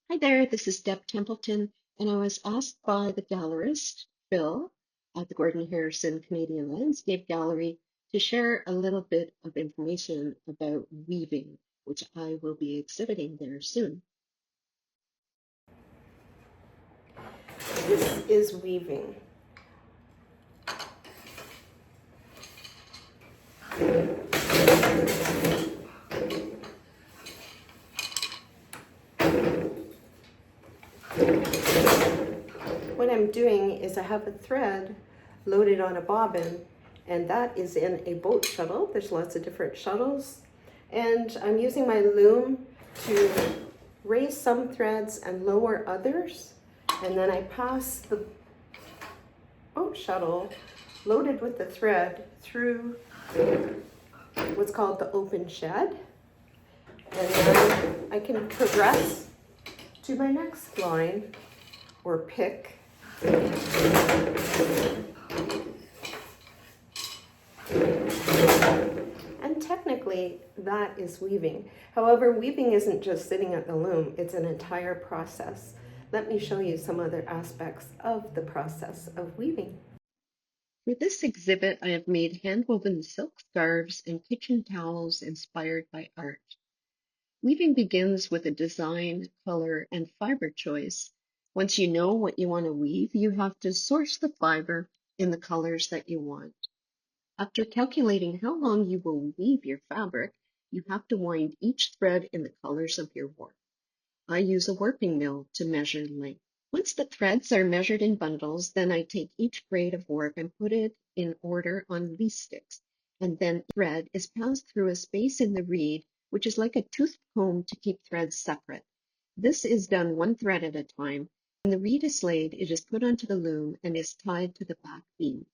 Hi there, this is Deb Templeton, and I was asked by the gallerist, Phil, at the Gordon Harrison Canadian Landscape Gallery to share a little bit of information about weaving, which I will be exhibiting there soon. This is weaving. What I'm doing is I have a thread loaded on a bobbin, and that is in a boat shuttle. There's lots of different shuttles, and I'm using my loom to raise some threads and lower others, and then I pass the boat shuttle loaded with the thread through what's called the open shed, and then I can progress to my next line or pick. And technically, that is weaving. However, weaving isn't just sitting at the loom, it's an entire process. Let me show you some other aspects of the process of weaving. For this exhibit, I have made hand-woven silk scarves and kitchen towels inspired by art. Weaving begins with a design, color, and fiber choice. Once you know what you want to weave, you have to source the fiber in the colors that you want. After calculating how long you will weave your fabric, you have to wind each thread in the colors of your warp. I use a warping mill to measure length. Once the threads are measured in bundles, then I take each braid of warp and put it in order on lease sticks, and then thread is passed through a space in the reed, which is like a tooth comb to keep threads separate. This is done one thread at a time. When the reed is laid, it is put onto the loom and is tied to the back beam.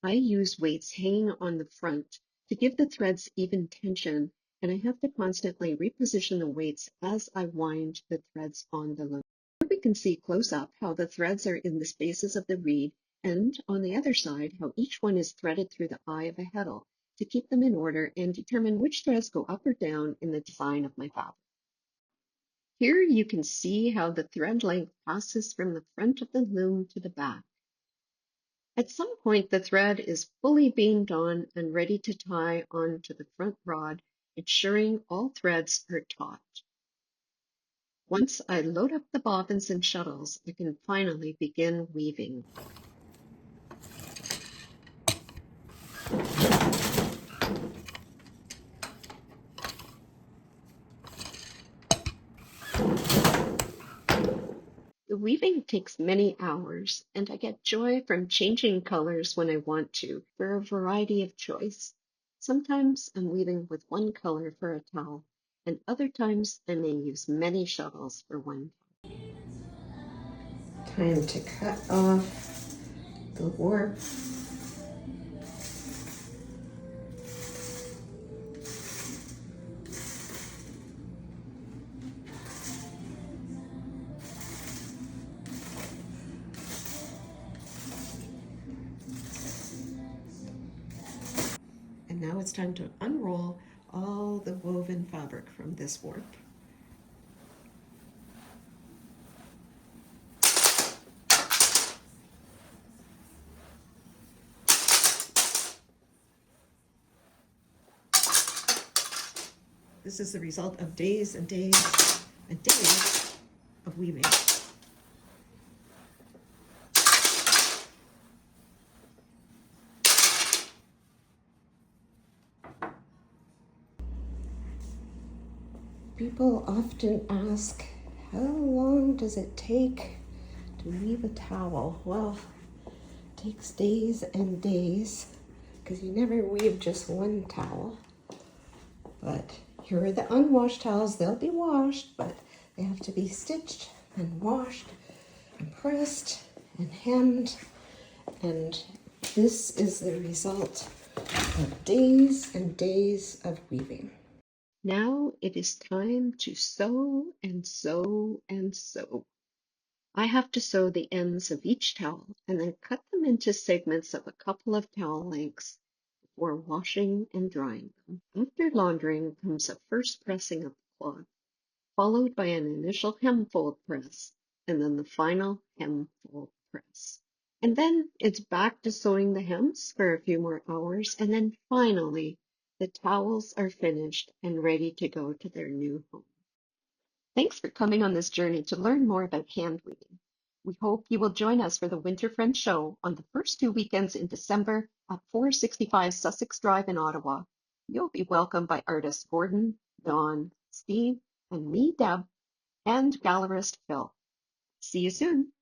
I use weights hanging on the front to give the threads even tension, and I have to constantly reposition the weights as I wind the threads on the loom. Here we can see close up how the threads are in the spaces of the reed, and on the other side, how each one is threaded through the eye of a heddle to keep them in order and determine which threads go up or down in the design of my fabric. Here you can see how the thread length passes from the front of the loom to the back. At some point, the thread is fully beamed on and ready to tie onto the front rod, ensuring all threads are taut. Once I load up the bobbins and shuttles, I can finally begin weaving. The weaving takes many hours, and I get joy from changing colors when I want to for a variety of choice. Sometimes I'm weaving with one color for a towel, and other times I may use many shuttles for one. Time to cut off the warp. And now it's time to unroll all the woven fabric from this warp. This is the result of days and days and days of weaving. People often ask, how long does it take to weave a towel? Well, it takes days and days because you never weave just one towel. But here are the unwashed towels. They'll be washed, but they have to be stitched and washed and pressed and hemmed. And this is the result of days and days of weaving. Now it is time to sew and sew and sew. I have to sew the ends of each towel and then cut them into segments of a couple of towel lengths before washing and drying them. After laundering comes a first pressing of the cloth. followed by an initial hem fold press, and then the final hem fold press. And then it's back to sewing the hems for a few more hours, and then finally the towels are finished and ready to go to their new home. Thanks for coming on this journey to learn more about hand weaving. We hope you will join us for the Winter Friend Show on the first 2 weekends in December at 465 Sussex Drive in Ottawa. You'll be welcomed by artists Gordon, Dawn, Steve, and me, Deb, and gallerist Phil. See you soon.